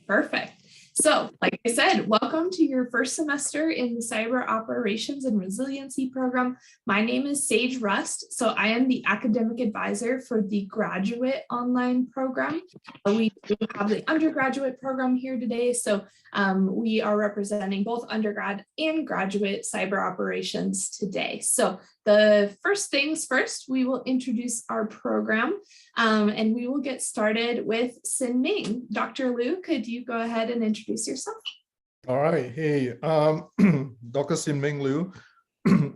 Perfect. So, like I said, welcome to your first semester in the Cyber Operations and Resiliency program. My name is Sage Rust. So I am the academic advisor for the graduate online program. We do have the undergraduate program here today. So we are representing both undergrad and graduate cyber operations today. So the first things first, we will introduce our program and we will get started with Sin Ming. Dr. Liu, could you go ahead and introduce yourself? All right. Hey, Dr. Sin Ming Liu.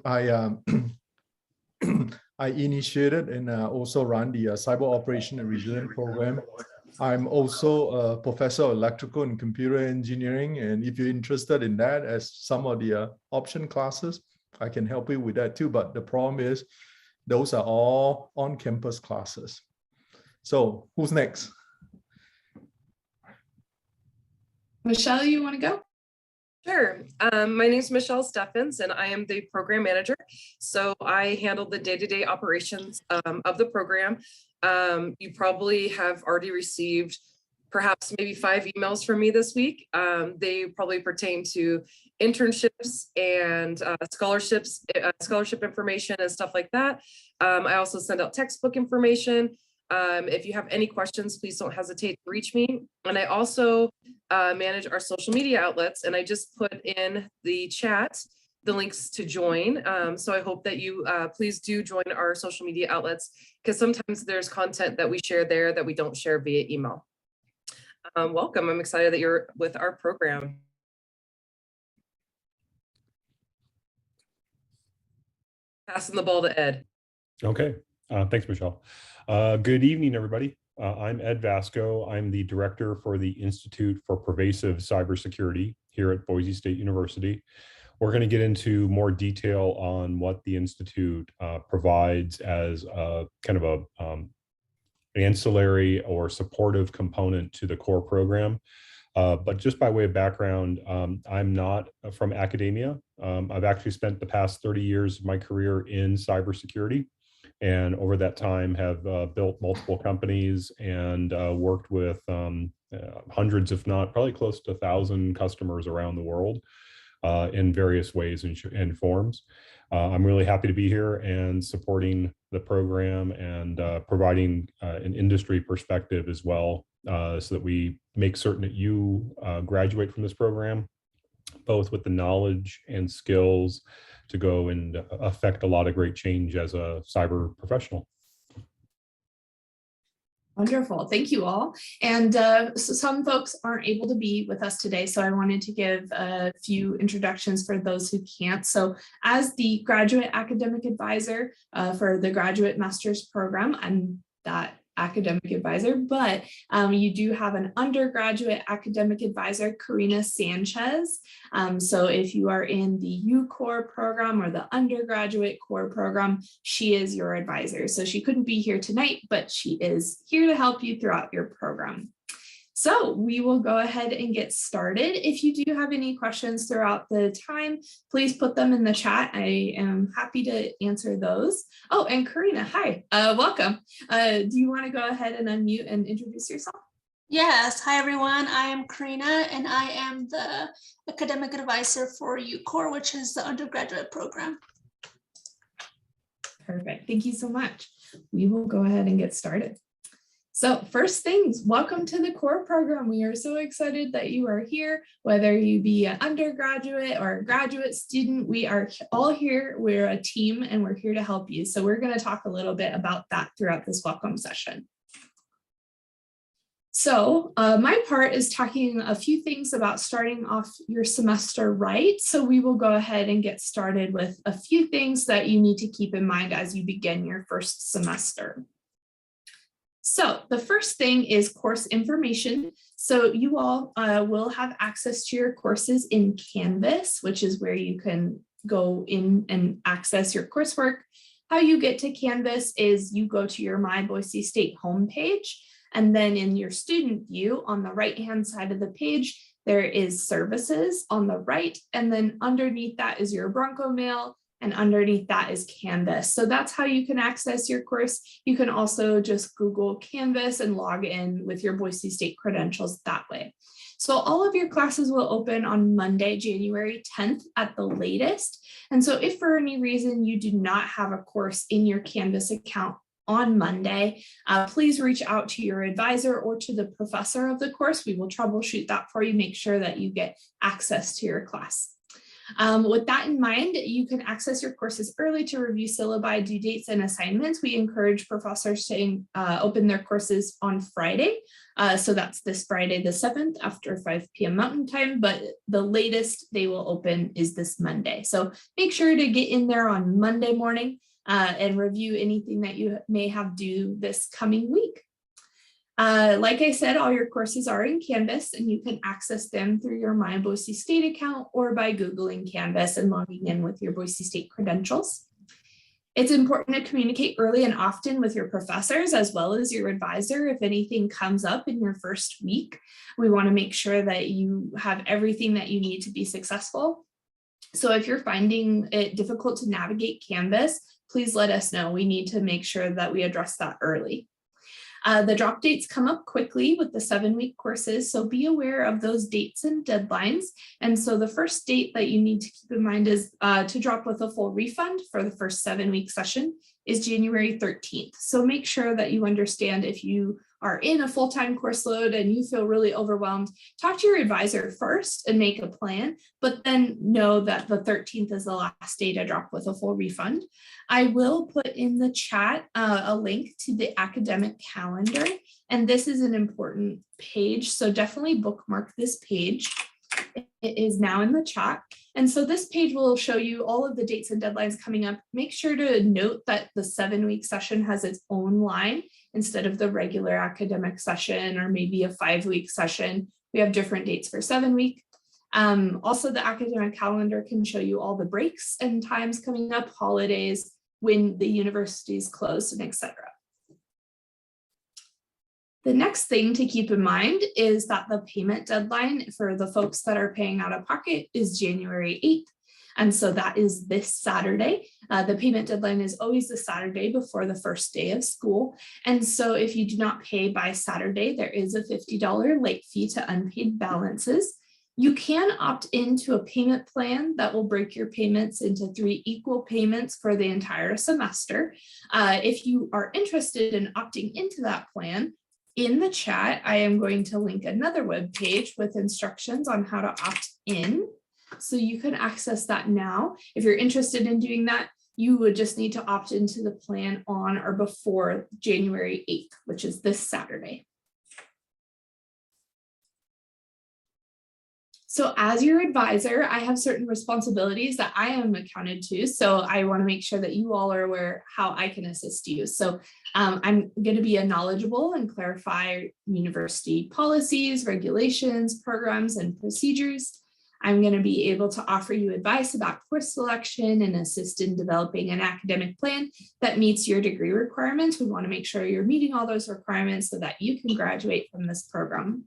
I initiated and also run the Cyber Operation and Resilience program. I'm also a professor of electrical and computer engineering. And if you're interested in that, as some of the option classes, I can help you with that too. But the problem is those are all on-campus classes. So who's next? Michelle, you want to go? Sure. My name is Michelle Steffens, and I am the program manager. So I handle the day-to-day operations of the program. You probably have already received perhaps maybe 5 emails from me this week. They probably pertain to internships and scholarships, scholarship information and stuff like that. I also send out textbook information. If you have any questions, please don't hesitate to reach me. And I also manage our social media outlets, and I just put in the chat the links to join. So I hope that you please do join our social media outlets, because sometimes there's content that we share there that we don't share via email. Welcome. I'm excited that you're with our program. Passing the ball to Ed. Okay. Thanks, Michelle. Good evening, everybody. I'm Ed Vasco. I'm the director for the Institute for Pervasive Cybersecurity here at Boise State University. We're going to get into more detail on what the Institute provides as a kind of a ancillary or supportive component to the core program. But just by way of background, I'm not from academia. I've actually spent the past 30 years of my career in cybersecurity. And over that time have built multiple companies and worked with hundreds, if not probably close to 1,000 customers around the world in various ways and forms. I'm really happy to be here and supporting the program and providing an industry perspective as well, so that we make certain that you graduate from this program both with the knowledge and skills to go and affect a lot of great change as a cyber professional. Wonderful. Thank you all. And so some folks aren't able to be with us today, so I wanted to give a few introductions for those who can't. So as the graduate academic advisor for the graduate master's program, I'm that academic advisor, but you do have an undergraduate academic advisor, Karina Sanchez. So if you are in the U Core program or the undergraduate core program, she is your advisor. So she couldn't be here tonight, but she is here to help you throughout your program. So we will go ahead and get started. If you do have any questions throughout the time, please put them in the chat. I am happy to answer those. Oh, and Karina, hi, welcome. Do you want to go ahead and unmute and introduce yourself? Yes, hi everyone, I am Karina and I am the academic advisor for UCORE, which is the undergraduate program. Perfect, thank you so much. We will go ahead and get started. So first things, welcome to the core program. We are so excited that you are here, whether you be an undergraduate or a graduate student, we are all here. We're a team and we're here to help you. So we're going to talk a little bit about that throughout this welcome session. So my part is talking a few things about starting off your semester right. So we will go ahead and get started with a few things that you need to keep in mind as you begin your first semester. So the first thing is course information. So you all will have access to your courses in Canvas, which is where you can go in and access your coursework. How you get to Canvas is you go to your My Boise State homepage, and then in your student view on the right-hand side of the page, there is services on the right, and then underneath that is your Bronco Mail, and underneath that is Canvas. So that's how you can access your course. You can also just Google Canvas and log in with your Boise State credentials that way. So all of your classes will open on Monday, January 10th at the latest. And so if for any reason you do not have a course in your Canvas account on Monday, please reach out to your advisor or to the professor of the course. We will troubleshoot that for you, make sure that you get access to your class. With that in mind, you can access your courses early to review syllabi, due dates, and assignments. We encourage professors to open their courses on Friday. So that's this Friday, the 7th after 5 p.m. Mountain Time, but the latest they will open is this Monday. So make sure to get in there on Monday morning and review anything that you may have due this coming week. Like I said, all your courses are in Canvas and you can access them through your My Boise State account or by Googling Canvas and logging in with your Boise State credentials. It's important to communicate early and often with your professors as well as your advisor. If anything comes up in your first week, we want to make sure that you have everything that you need to be successful. So if you're finding it difficult to navigate Canvas, please let us know. We need to make sure that we address that early. The drop dates come up quickly with the 7-week courses, so be aware of those dates and deadlines. And so the first date that you need to keep in mind is to drop with a full refund for the first 7-week session is January 13th. So make sure that you understand if you are in a full-time course load and you feel really overwhelmed, talk to your advisor first and make a plan, but then know that the 13th is the last day to drop with a full refund. I will put in the chat a link to the academic calendar, and this is an important page, so definitely bookmark this page. It is now in the chat. And so this page will show you all of the dates and deadlines coming up. Make sure to note that the 7-week session has its own line instead of the regular academic session or maybe a 5-week session. We have different dates for 7-week. Also, the academic calendar can show you all the breaks and times coming up, holidays, when the university is closed, and etc. The next thing to keep in mind is that the payment deadline for the folks that are paying out of pocket is January 8th. And so that is this Saturday. The payment deadline is always the Saturday before the first day of school. And so if you do not pay by Saturday, there is a $50 late fee to unpaid balances. You can opt into a payment plan that will break your payments into 3 equal payments for the entire semester. If you are interested in opting into that plan, in the chat, I am going to link another web page with instructions on how to opt in. So you can access that now. If you're interested in doing that, you would just need to opt into the plan on or before January 8th, which is this Saturday. So as your advisor, I have certain responsibilities that I am accounted to. So I want to make sure that you all are aware how I can assist you. So I'm going to be a knowledgeable and clarify university policies, regulations, programs, and procedures. I'm going to be able to offer you advice about course selection and assist in developing an academic plan that meets your degree requirements. We want to make sure you're meeting all those requirements so that you can graduate from this program.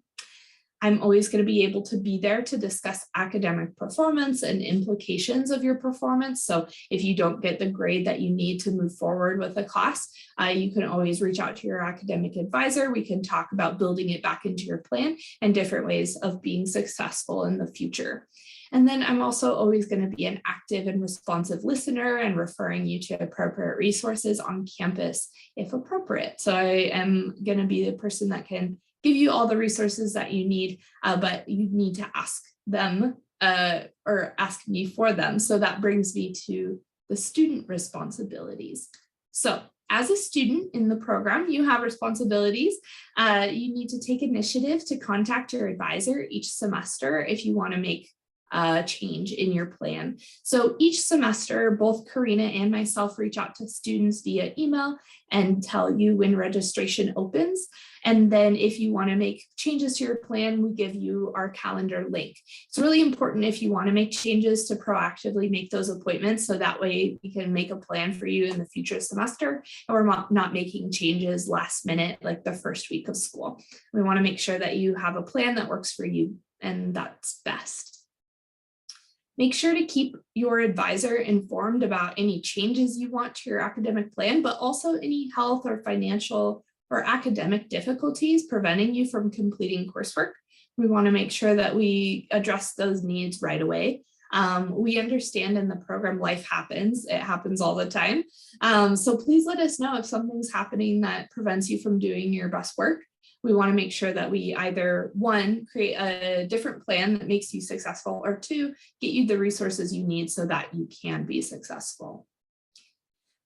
I'm always going to be able to be there to discuss academic performance and implications of your performance. So if you don't get the grade that you need to move forward with a class, you can always reach out to your academic advisor. We can talk about building it back into your plan and different ways of being successful in the future. And then I'm also always going to be an active and responsive listener and referring you to appropriate resources on campus if appropriate. So I am going to be the person that can give you all the resources that you need, but you need to ask them or ask me for them. So that brings me to the student responsibilities. So as a student in the program, you have responsibilities. You need to take initiative to contact your advisor each semester if you want to make change in your plan. So each semester, both Karina and myself reach out to students via email and tell you when registration opens. And then if you want to make changes to your plan, we give you our calendar link. It's really important if you want to make changes to proactively make those appointments. So that way we can make a plan for you in the future semester. And we're not making changes last minute, like the first week of school. We want to make sure that you have a plan that works for you, and that's best. Make sure to keep your advisor informed about any changes you want to your academic plan, but also any health or financial or academic difficulties preventing you from completing coursework. We want to make sure that we address those needs right away. We understand in the program life happens. It happens all the time. So please let us know if something's happening that prevents you from doing your best work. We want to make sure that we either, one, create a different plan that makes you successful, or two, get you the resources you need so that you can be successful.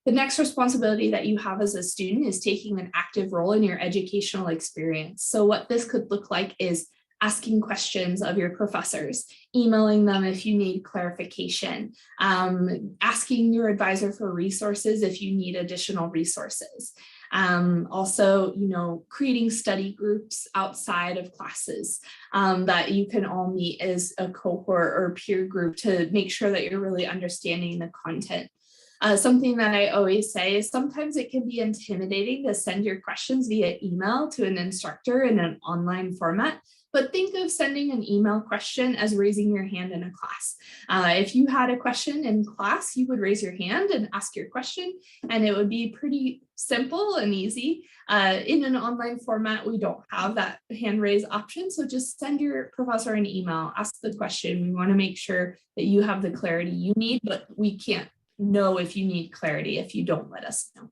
The next responsibility that you have as a student is taking an active role in your educational experience. So what this could look like is asking questions of your professors, emailing them if you need clarification, asking your advisor for resources if you need additional resources. Also, creating study groups outside of classes that you can all meet as a cohort or peer group to make sure that you're really understanding the content. Something that I always say is sometimes it can be intimidating to send your questions via email to an instructor in an online format, but think of sending an email question as raising your hand in a class. If you had a question in class, you would raise your hand and ask your question, and it would be pretty simple and easy. In an online format, we don't have that hand raise option, so just send your professor an email, ask the question. We want to make sure that you have the clarity you need, but we can't know if you need clarity if you don't let us know.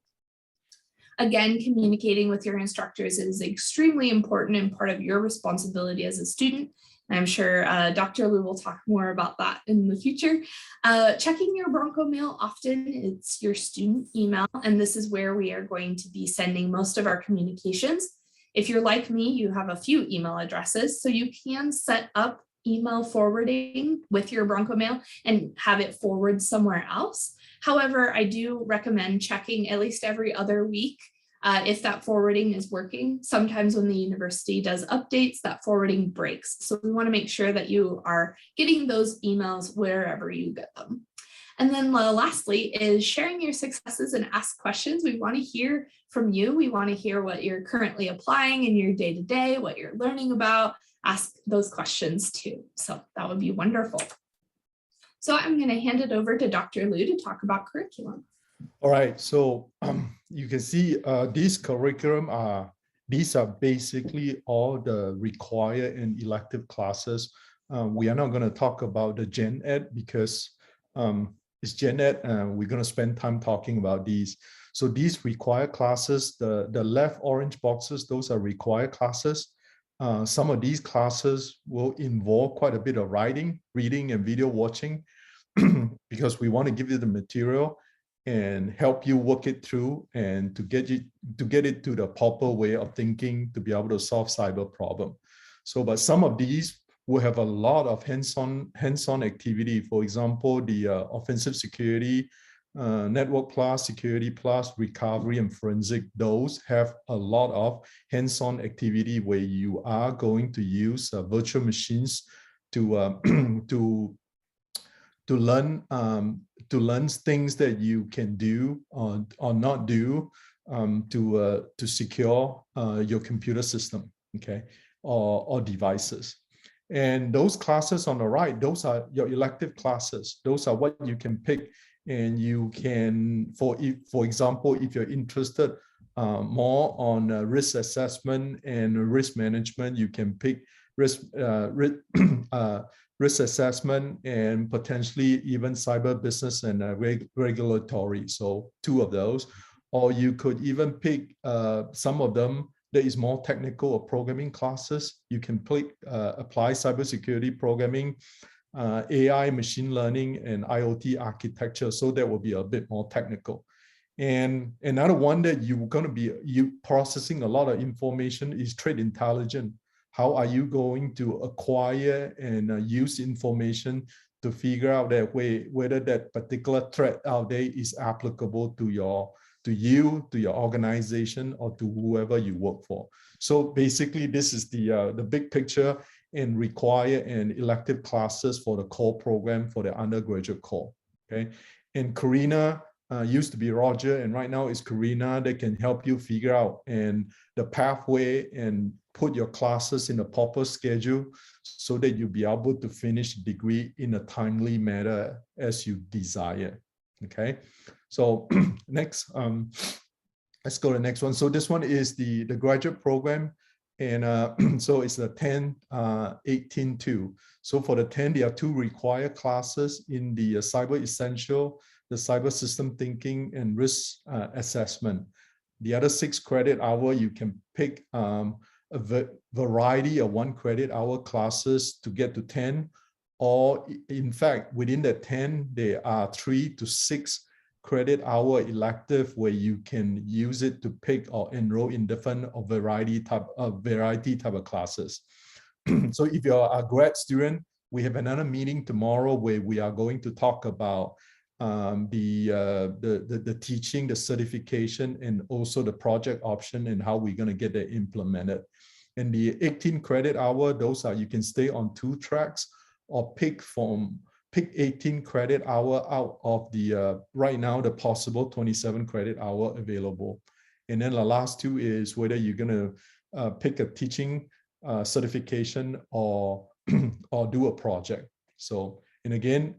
Again, communicating with your instructors is extremely important and part of your responsibility as a student. I'm sure Dr. Liu will talk more about that in the future. Checking your Bronco mail often, it's your student email, and this is where we are going to be sending most of our communications. If you're like me, you have a few email addresses, so you can set up email forwarding with your Bronco mail and have it forward somewhere else. However, I do recommend checking at least every other week if that forwarding is working. Sometimes when the university does updates, that forwarding breaks. So we want to make sure that you are getting those emails wherever you get them. And then lastly is sharing your successes and ask questions. We want to hear from you. We want to hear what you're currently applying in your day-to-day, what you're learning about. Ask those questions too. So that would be wonderful. So I'm going to hand it over to Dr. Liu to talk about curriculum. All right, so you can see these curriculum these are basically all the required and elective classes. We are not going to talk about the Gen Ed because it's Gen Ed, and we're going to spend time talking about these. So these required classes, the left orange boxes, those are required classes. Some of these classes will involve quite a bit of writing, reading, and video watching because we want to give you the material and help you work it through and to get it to the proper way of thinking to be able to solve cyber problem. So, but some of these will have a lot of hands-on activity. For example, the offensive security, network plus, security plus, recovery, and forensic. Those have a lot of hands-on activity where you are going to use virtual machines to learn things that you can do or not do to secure your computer system, okay, or devices. And those classes on the right, those are your elective classes. Those are what you can pick, and you can, for example, if you're interested more on risk assessment and risk management, you can pick risk assessment and potentially even cyber business and regulatory. So 2 of those, or you could even pick some of them that is more technical or programming classes. You can apply cybersecurity programming, AI, machine learning, and IoT architecture. So that will be a bit more technical. And another one that you're going to be processing a lot of information is trade intelligence. How are you going to acquire and use information to figure out that way whether that particular threat out there is applicable to your organization, or to whoever you work for? So basically, this is the big picture in required and elective classes for the core program for the undergraduate core. Okay, and Karina used to be Roger, and right now it's Karina that can help you figure out and the pathway and put your classes in a proper schedule so that you'll be able to finish the degree in a timely manner as you desire. Okay, so next, let's go to the next one. So this one is the graduate program. And so it's a 10-18-2. So for the 10, there are 2 required classes in the Cyber Essential, the Cyber System Thinking and Risk Assessment. The other 6 credit hour, you can pick a variety of 1 credit hour classes to get to 10. Or in fact, within the 10, there are 3 to 6 credit hour elective where you can use it to pick or enroll in different or variety type of classes. So if you're a grad student, we have another meeting tomorrow where we are going to talk about the teaching, the certification, and also the project option and how we're going to get it implemented. And the 18 credit hour, those are, you can stay on 2 tracks or pick 18 credit hour out of the right now the possible 27 credit hour available. And then the last 2 is whether you're going to pick a teaching certification or or do a project. So, and again,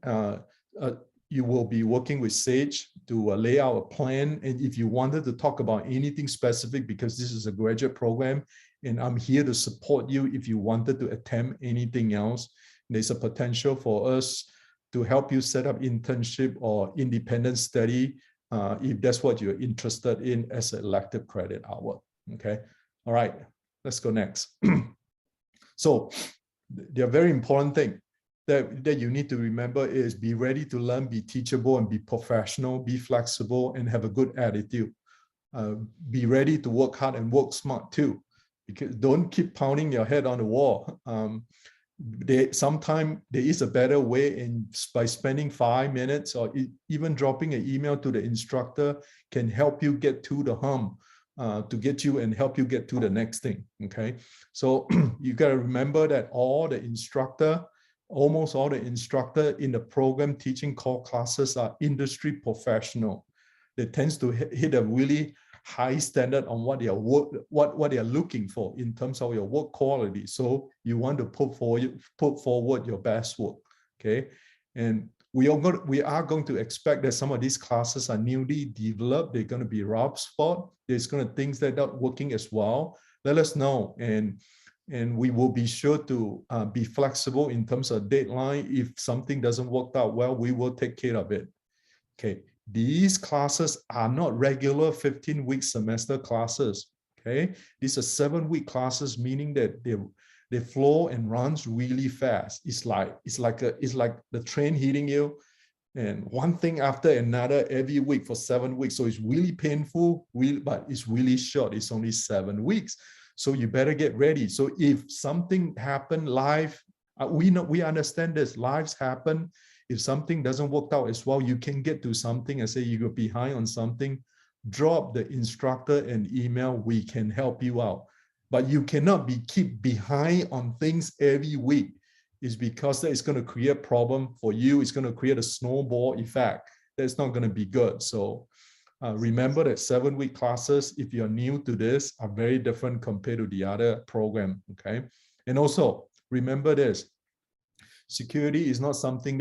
you will be working with Sage to lay out a plan. And if you wanted to talk about anything specific, because this is a graduate program and I'm here to support you, if you wanted to attempt anything else, there's a potential for us to help you set up internship or independent study if that's what you're interested in as an elective credit hour. Okay, all right, let's go next. So the very important thing that you need to remember is be ready to learn, be teachable, and be professional, be flexible, and have a good attitude. Be ready to work hard and work smart too, because don't keep pounding your head on the wall. Sometimes there is a better way, and by spending 5 minutes or even dropping an email to the instructor can help you get to the hump, to get you and help you get to the next thing. Okay, so you got to remember that almost all the instructor in the program teaching core classes are industry professional. They tend to hit a really high standard on what they are looking for in terms of your work quality. So you want to put forward your best work. Okay, and we are going to expect that some of these classes are newly developed. They're going to be rough spot. There's going to things that are not working as well. Let us know, and we will be sure to be flexible in terms of deadline. If something doesn't work out well, we will take care of it. Okay. These classes are not regular 15-week semester classes. Okay, these are 7-week classes, meaning that they flow and runs really fast. It's like the train hitting you, and one thing after another every week for 7 weeks. So it's really painful, but it's really short. It's only 7 weeks. So you better get ready. So if something happened live, we understand this. Lives happen. If something doesn't work out as well, you can get to something and say you go behind on something, drop the instructor an email, we can help you out. But you cannot keep behind on things every week. It's because that is going to create a problem for you. It's going to create a snowball effect. That's not going to be good. So remember that 7-week classes, if you're new to this, are very different compared to the other program. Okay. And also remember this. Security is something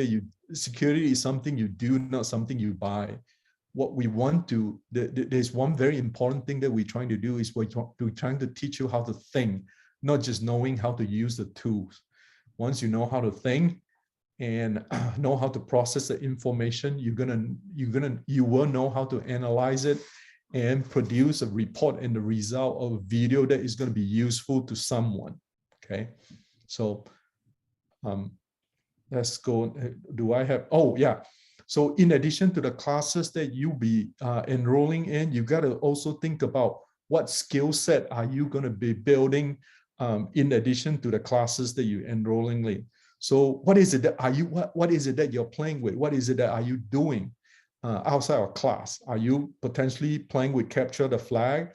you do, not something you buy. What we want to, there's one very important thing that we're trying to do is we're trying to teach you how to think, not just knowing how to use the tools. Once you know how to think and know how to process the information, you will know how to analyze it and produce a report and the result of a video that is going to be useful to someone. Okay, so let's go. Do I have? Oh, yeah. So in addition to the classes that you'll be enrolling in, you got to also think about what skill set are you going to be building in addition to the classes that you're enrolling in. So what is it that what is it that you're playing with? What is it that are you doing outside of class? Are you potentially playing with capture the flag?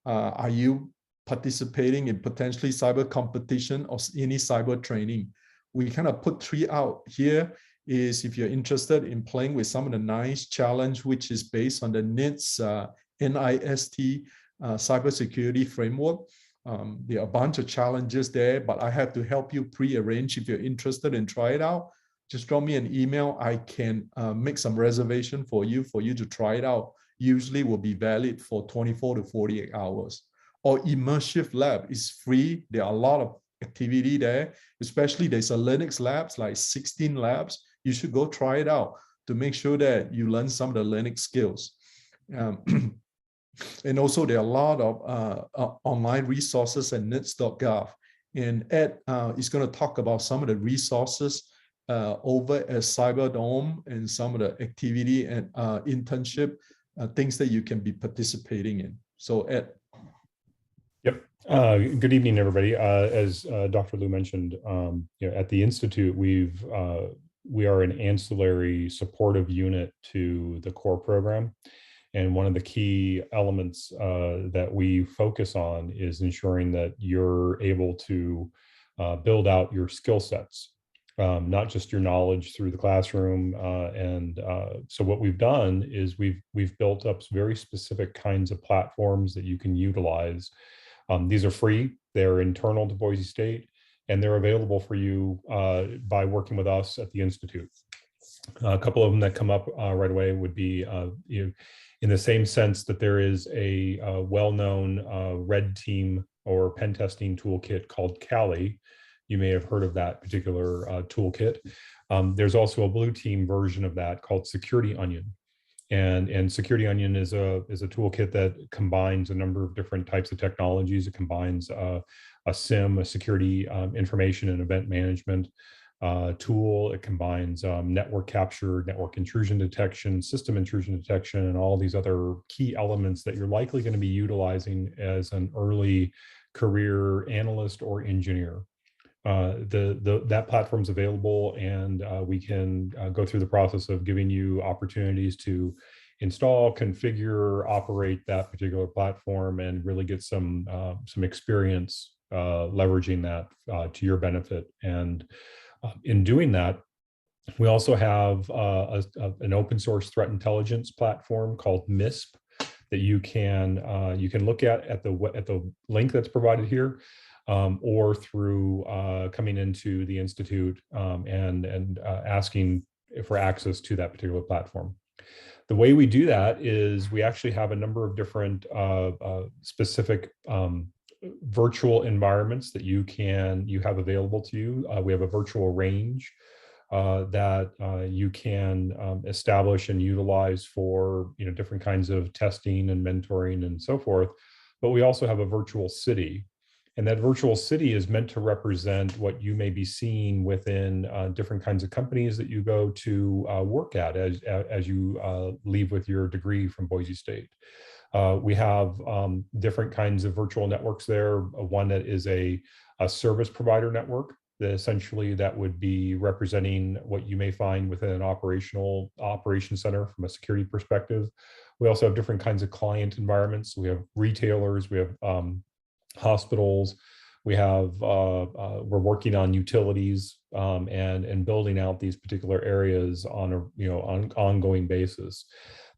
Are you participating in potentially cyber competition or any cyber training? We kind of put 3 out here. Is if you're interested in playing with some of the nice challenge, which is based on the NIST cybersecurity framework, There are a bunch of challenges there, but I have to help you pre-arrange if you're interested and try it out. Just drop me an email. I can make some reservation for you to try it out. Usually will be valid for 24 to 48 hours. Or immersive lab is free. There are a lot of activity there, especially there's a Linux labs, like 16 labs. You should go try it out to make sure that you learn some of the Linux skills. And also there are a lot of online resources at NITS.gov. And Ed is going to talk about some of the resources over at Cyberdome and some of the activity and internship things that you can be participating in. So Ed. Yep. Good evening, everybody. As Dr. Liu mentioned, at the Institute, we are an ancillary supportive unit to the core program. And one of the key elements that we focus on is ensuring that you're able to build out your skill sets, not just your knowledge through the classroom. So what we've done is we've built up very specific kinds of platforms that you can utilize. These are free, they're internal to Boise State, and they're available for you by working with us at the Institute. A couple of them that come up right away would be in the same sense that there is a well-known red team or pen testing toolkit called Kali. You may have heard of that particular toolkit. There's also a blue team version of that called Security Onion. And Security Onion is a toolkit that combines a number of different types of technologies. It combines a SIM, a security information and event management tool. It combines network capture, network intrusion detection, system intrusion detection, and all these other key elements that you're likely going to be utilizing as an early career analyst or engineer. That platform's available, and we can go through the process of giving you opportunities to install, configure, operate that particular platform, and really get some experience leveraging that to your benefit. And in doing that, we also have an open source threat intelligence platform called MISP that you can look at the link that's provided here, or through coming into the Institute and asking for access to that particular platform. The way we do that is we actually have a number of different specific virtual environments that you have available to you. We have a virtual range that you can establish and utilize for different kinds of testing and mentoring and so forth. But we also have a virtual city, and that virtual city is meant to represent what you may be seeing within different kinds of companies that you go to work at as you leave with your degree from Boise State. We have different kinds of virtual networks there. One that is a service provider network that essentially that would be representing what you may find within an operation center from a security perspective. We also have different kinds of client environments. We have retailers, we have hospitals, we have we're working on utilities and building out these particular areas on an ongoing basis.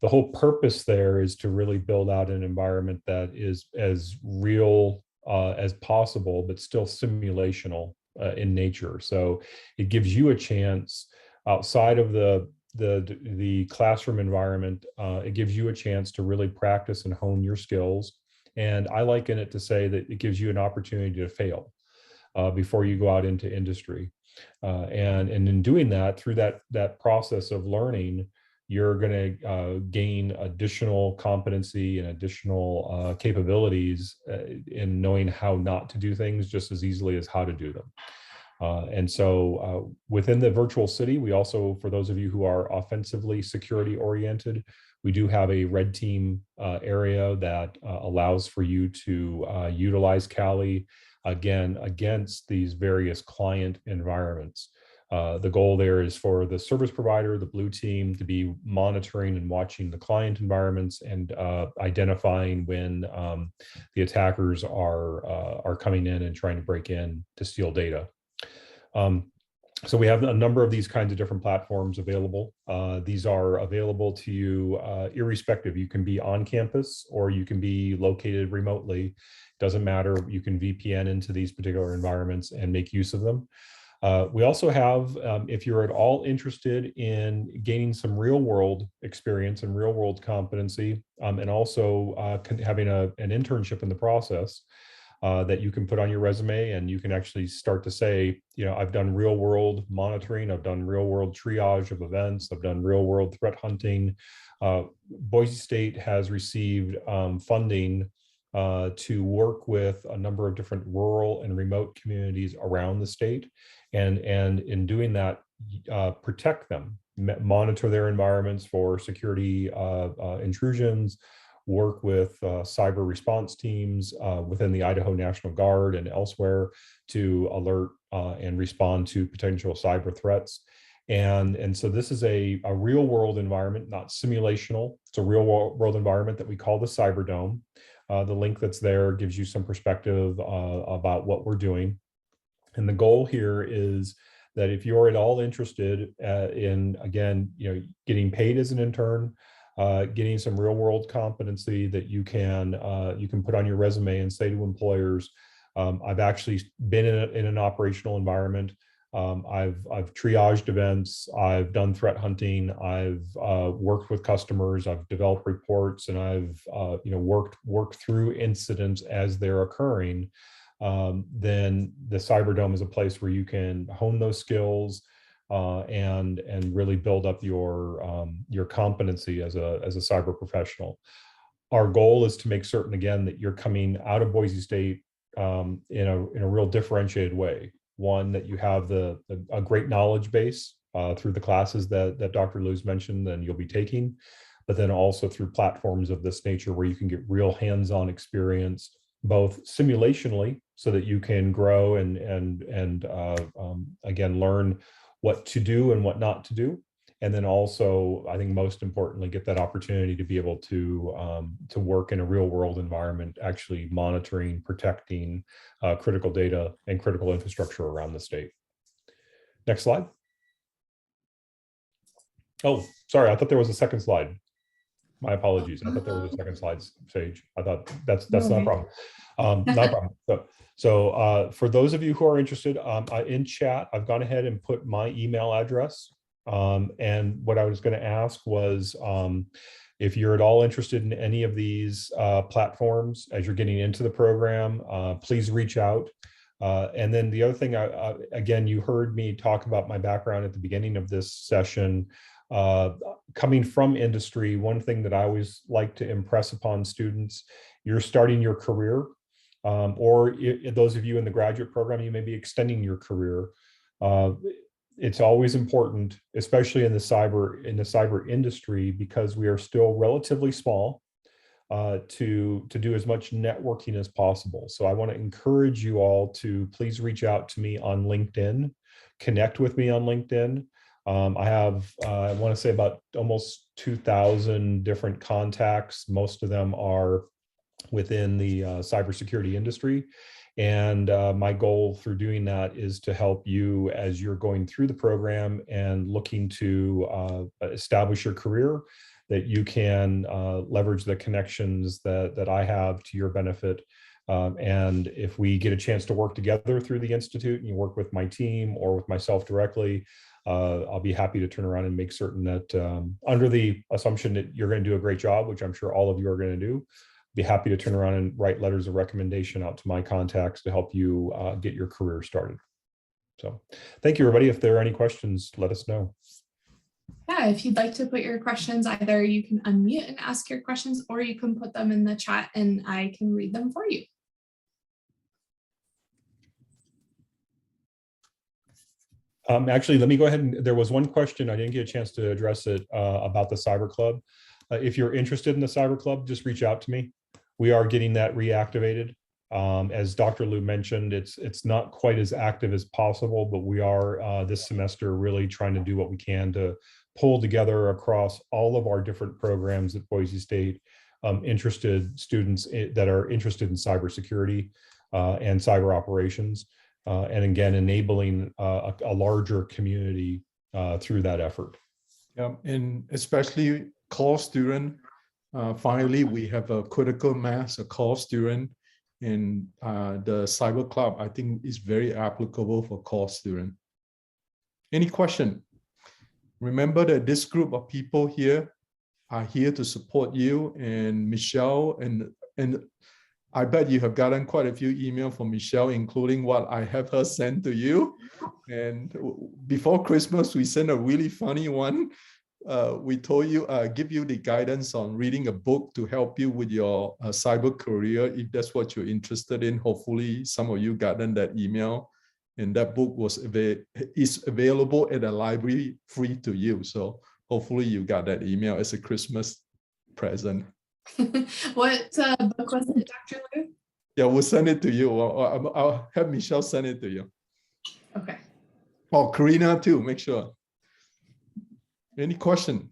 The whole purpose there is to really build out an environment that is as real as possible, but still simulational in nature. So it gives you a chance outside of the classroom environment. It gives you a chance to really practice and hone your skills. And I liken it to say that it gives you an opportunity to fail before you go out into industry. And in doing that, through that process of learning, you're going to gain additional competency and additional capabilities in knowing how not to do things just as easily as how to do them. And so within the virtual city, we also, for those of you who are offensively security oriented, we do have a red team area that allows for you to utilize Kali, again, against these various client environments. The goal there is for the service provider, the blue team, to be monitoring and watching the client environments and identifying when the attackers are coming in and trying to break in to steal data. So we have a number of these kinds of different platforms available. These are available to you irrespective. You can be on campus or you can be located remotely. Doesn't matter. You can VPN into these particular environments and make use of them. We also have, if you're at all interested in gaining some real world experience and real world competency, and also having an internship in the process, that you can put on your resume, and you can actually start to say, you know, I've done real world monitoring, I've done real world triage of events, I've done real world threat hunting. Boise State has received funding to work with a number of different rural and remote communities around the state. And in doing that, protect them, monitor their environments for security intrusions, work with cyber response teams within the Idaho National Guard and elsewhere to alert and respond to potential cyber threats. And so this is a real world environment, not simulational. It's a real world environment that we call the Cyber Dome. The link that's there gives you some perspective about what we're doing. And the goal here is that if you're at all interested in, again, you know, getting paid as an intern, getting some real world competency that you can put on your resume and say to employers, I've actually been in an operational environment. I've triaged events, I've done threat hunting, I've worked with customers, I've developed reports, and I've worked through incidents as they're occurring. Then the Cyber Dome is a place where you can hone those skills and really build up your competency as a cyber professional. Our goal is to make certain, again, that you're coming out of Boise State in a real differentiated way. One, that you have a great knowledge base through the classes that Dr. Liu's mentioned and you'll be taking, but then also through platforms of this nature where you can get real hands-on experience, both simulationally, so that you can grow and again, learn what to do and what not to do. And then also, I think most importantly, get that opportunity to be able to work in a real world environment, actually monitoring, protecting critical data and critical infrastructure around the state. Next slide. Oh, sorry, I thought there was a second slide. My apologies. I thought there was a second slide, Sage. I thought that's not a problem. Not a problem. So for those of you who are interested, in chat, I've gone ahead and put my email address. And what I was going to ask was, if you're at all interested in any of these platforms as you're getting into the program, please reach out. And then the other thing, again, you heard me talk about my background at the beginning of this session. Coming from industry, one thing that I always like to impress upon students, you're starting your career, or those of you in the graduate program, you may be extending your career. It's always important, especially in the cyber industry, because we are still relatively small, to do as much networking as possible. So I want to encourage you all to please reach out to me on LinkedIn, connect with me on LinkedIn. I have, I want to say, about almost 2,000 different contacts. Most of them are within the cybersecurity industry. And my goal through doing that is to help you as you're going through the program and looking to establish your career, that you can leverage the connections that I have to your benefit. And if we get a chance to work together through the Institute and you work with my team or with myself directly, I'll be happy to turn around and make certain that under the assumption that you're going to do a great job, which I'm sure all of you are going to do, be happy to turn around and write letters of recommendation out to my contacts to help you get your career started. So thank you, everybody. If there are any questions, let us know. Yeah, if you'd like to put your questions, either you can unmute and ask your questions, or you can put them in the chat and I can read them for you. Actually, let me go ahead and there was one question. I didn't get a chance to address it about the Cyber Club. If you're interested in the Cyber Club, just reach out to me. We are getting that reactivated. As Dr. Liu mentioned, it's not quite as active as possible, but we are this semester really trying to do what we can to pull together across all of our different programs at Boise State, interested students that are interested in cybersecurity and cyber operations. and again, enabling a larger community through that effort. Yeah, and especially college student. Finally, we have a critical mass, a college student, and the Cyber Club, I think, is very applicable for college student. Any question? Remember that this group of people here are here to support you, and Michelle, and I bet you have gotten quite a few emails from Michelle, including what I have her send to you. And before Christmas, we sent a really funny one. We told you, give you the guidance on reading a book to help you with your cyber career, if that's what you're interested in. Hopefully, some of you gotten that email, and that book is available at the library free to you. So hopefully you got that email as a Christmas present. What book was it, Dr. Liu? Yeah, we'll send it to you. I'll have Michelle send it to you. Okay. Oh, Karina too, make sure. Any question?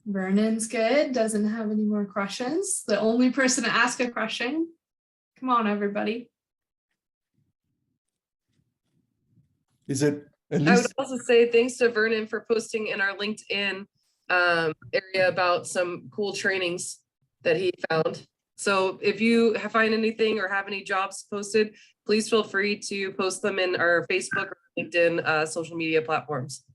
Vernon's good, doesn't have any more questions. The only person to ask a question. Come on, everybody. Is it at I would least? also say thanks to Vernon for posting in our LinkedIn area about some cool trainings that he found. So if you find anything or have any jobs posted, please feel free to post them in our Facebook or LinkedIn social media platforms.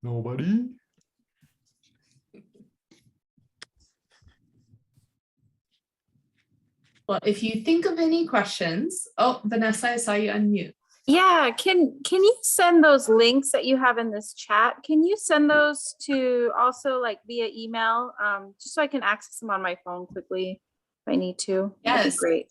Nobody? Well, if you think of any questions, oh, Vanessa, I saw you unmute. Yeah, can you send those links that you have in this chat? Can you send those to also like via email, just so I can access them on my phone quickly if I need to? That'd be Yes. great.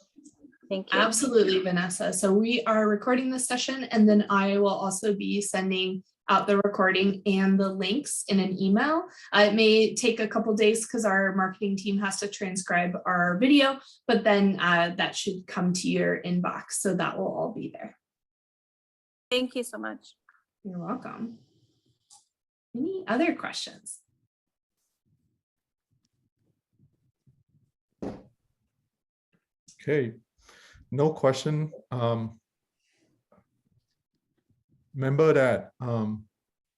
Thank you. Absolutely, Vanessa. So we are recording this session, and then I will also be sending out the recording and the links in an email. It may take a couple days because our marketing team has to transcribe our video, but then that should come to your inbox. So that will all be there. Thank you so much. You're welcome. Any other questions? Okay, no question. Remember that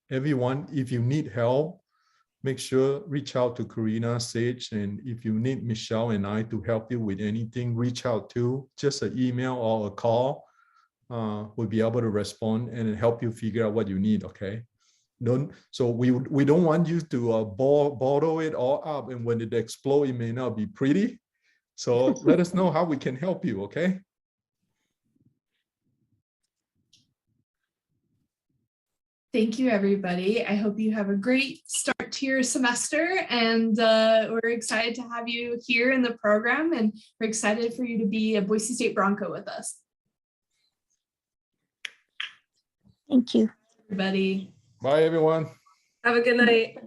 everyone, if you need help, make sure reach out to Karina, Sage, and if you need Michelle and I to help you with anything, reach out to just an email or a call. We'll be able to respond and help you figure out what you need. Okay. So we don't want you to bottle it all up, and when it explodes, it may not be pretty. So let us know how we can help you. Okay. Thank you, everybody. I hope you have a great start to your semester, and we're excited to have you here in the program, and we're excited for you to be a Boise State Bronco with us. Thank you. Everybody. Bye, everyone. Have a good night.